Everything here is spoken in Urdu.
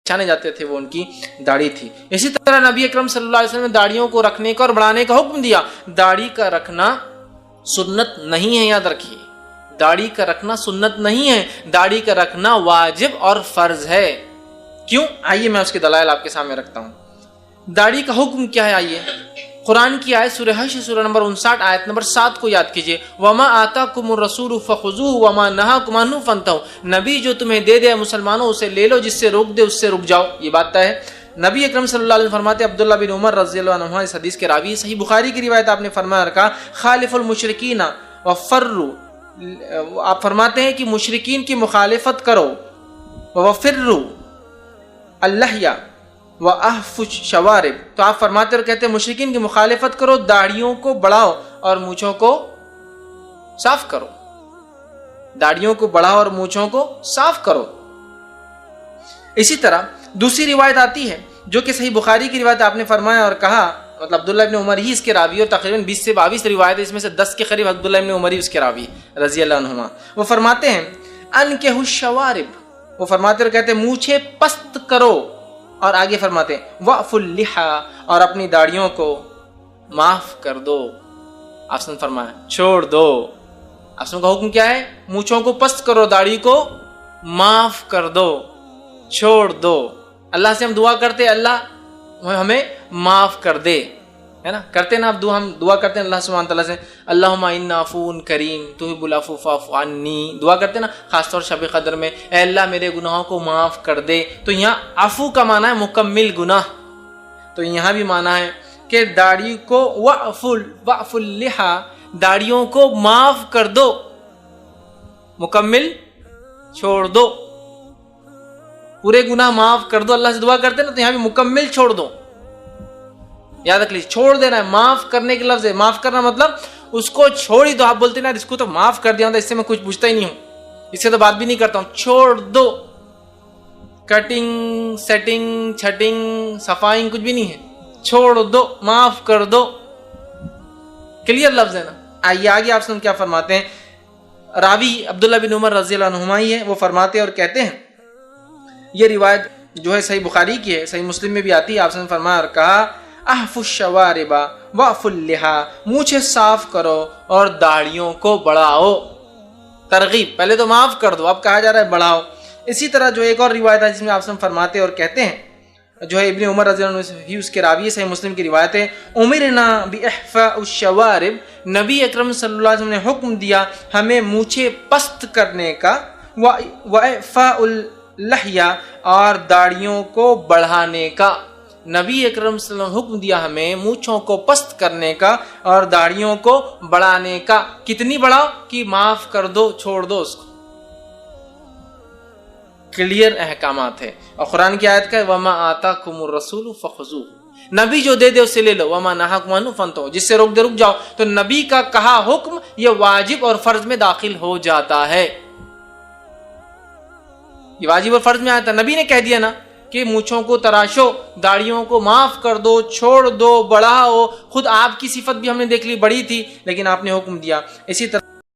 پہچانے جاتے تھے وہ ان کی داڑھی تھی۔ اسی طرح نبی اکرم صلی اللہ علیہ وسلم نے داڑھیوں کو رکھنے کا اور بڑھانے کا حکم دیا۔ داڑھی کا رکھنا سنت نہیں ہے، یاد رکھیے، داڑھی کا رکھنا سنت نہیں ہے، داڑھی کا رکھنا واجب اور فرض ہے۔ کیوں؟ آئیے میں اس کے دلائل آپ کے سامنے رکھتا ہوں۔ داڑھی کا حکم کیا ہے؟ آئیے قرآن کی آیت سورہ حشر سورہ نمبر 59 آیت نمبر 7 کو یاد کیجئے، وَمَا آتَاكُمُ الرَّسُولُ فَخُذُوهُ وَمَا نَهَاكُمْ عَنْهُ فَانْتَهُوا، نبی جو تمہیں دے دے مسلمانوں اسے لے لو، جس سے روک دے اس سے رک جاؤ۔ یہ بات ہے۔ نبی اکرم صلی اللہ علیہ وسلم فرماتے، عبداللہ بن عمر رضی اللہ عنہ اس حدیث کے راوی، صحیح بخاری کی روایت، آپ نے فرمایا رکھا خالف المشرکین وفروا، آپ فرماتے ہیں کہ مشرکین کی مخالفت کرو، وفروا اللحیہ وَأَحْفُ الشَّوَارِبَ، تو آپ فرماتے اور کہتے ہیں مشرکین کی مخالفت کرو، داڑھیوں کو بڑھاؤ اور مونچھوں کو صاف کرو، داڑھیوں کو بڑھاؤ اور مونچھوں کو صاف کرو۔ اسی طرح دوسری روایت آتی ہے جو کہ صحیح بخاری کی روایت، آپ نے فرمایا اور کہا، مطلب عبداللہ ابن عمر ہی اس کے راوی، اور تقریباً 20 سے 22 روایت ہے، اس میں سے 10 کے قریب عبداللہ ابن عمر ہی اس کے راوی رضی اللہ عنہما۔ وہ فرماتے ہیں انکحوا الشوارب، وہ فرماتے اور کہتے ہیں مونچھیں پست کرو، اور آگے فرماتے ہیں وَأْفُوا اللِّحَىٰ، اور اپنی داڑھیوں کو معاف کر دو۔ آپ نے فرمایا چھوڑ دو۔ آپ کا حکم کیا ہے؟ مونچھوں کو پست کرو، داڑھی کو معاف کر دو، چھوڑ دو۔ اللہ سے ہم دعا کرتے اللہ ہمیں معاف کر دے، ہے نا، کرتے نا، اب ہم دعا کرتے ہیں اللہ سبحانہ تعالیٰ سے، اللہم انا عفو کریم تحب العفو فاعف عنی، دعا کرتے ہیں نا، خاص طور شب قدر میں، اے اللہ میرے گناہوں کو معاف کر دے۔ تو یہاں عفو کا معنی ہے مکمل گناہ، تو یہاں بھی معنی ہے کہ داڑھی کو وَأْفُوا اللِّحَىٰ، داڑھیوں کو معاف کر دو، مکمل چھوڑ دو، پورے گناہ معاف کر دو۔ اللہ سے دعا کرتے ہیں نا، تو یہاں بھی مکمل چھوڑ دو، یاد رکھ لیجیے، چھوڑ دینا ہے، معاف کرنے کے لفظ ہے۔ معاف کرنا مطلب اس کو چھوڑ ہی دو۔ آپ بولتے ہیں نا اس کو تو معاف کر دیا ہوں، اس سے میں کچھ پوچھتا ہی نہیں ہوں، اس سے تو بات بھی نہیں کرتا ہوں، چھوڑ دو۔ کٹنگ سیٹنگ چھٹنگ صفائنگ کچھ بھی نہیں ہے، چھوڑ دو، معاف کر دو، کلیئر لفظ ہے نا۔ آئیے آگے آپ سے کیا فرماتے ہیں، راوی عبداللہ بن عمر رضی اللہ عنہما ہی ہے، وہ فرماتے اور کہتے ہیں، یہ روایت جو ہے صحیح بخاری کی ہے، صحیح مسلم میں بھی آتی ہے، آپ نے فرمایا اور کہا احفوا الشوارب وَأْفُوا اللِّحَىٰ، مونچھیں صاف کرو اور داڑھیوں کو بڑھاؤ۔ ترغیب، پہلے تو معاف کر دو، اب کہا جا رہا ہے بڑھاؤ۔ اسی طرح جو ایک اور روایت ہے جس میں آپ سے فرماتے اور کہتے ہیں، جو ہے ابن عمر رضی اللہ عنہ ہی اس کے راوی، صحیح مسلم کی روایت ہے، امرنا باحفاء الشوارب، نبی اکرم صلی اللہ علیہ وسلم نے حکم دیا ہمیں مونچھیں پست کرنے کا، واعفاء اللحیہ، اور داڑھیوں کو بڑھانے کا۔ نبی اکرم صلی اللہ علیہ وسلم نے حکم دیا ہمیں مونچھوں کو پست کرنے کا اور داڑھیوں کو بڑھانے کا۔ کتنی بڑھاؤ؟ کہ معاف کر دو، چھوڑ دو اس کو۔ کلیئر احکامات ہے، اور قرآن کی آیت کا ہے وَمَا آتَاكُمُ الرَّسُولُ فَخُذُوهُ، نبی جو دے دے اسے لے لو، وَمَا نَهَاكُمْ عَنْهُ فَانْتَهُوا، جس سے روک دے رک جاؤ۔ تو نبی کا کہا حکم یہ واجب اور فرض میں داخل ہو جاتا ہے، یہ واجب اور فرض میں آتا ہے۔ نبی نے کہہ دیا نا کہ مونچھوں کو تراشو، داڑھیوں کو معاف کر دو، چھوڑ دو، بڑھاؤ، خود آپ کی صفت بھی ہم نے دیکھ لی بڑی تھی، لیکن آپ نے حکم دیا۔ اسی طرح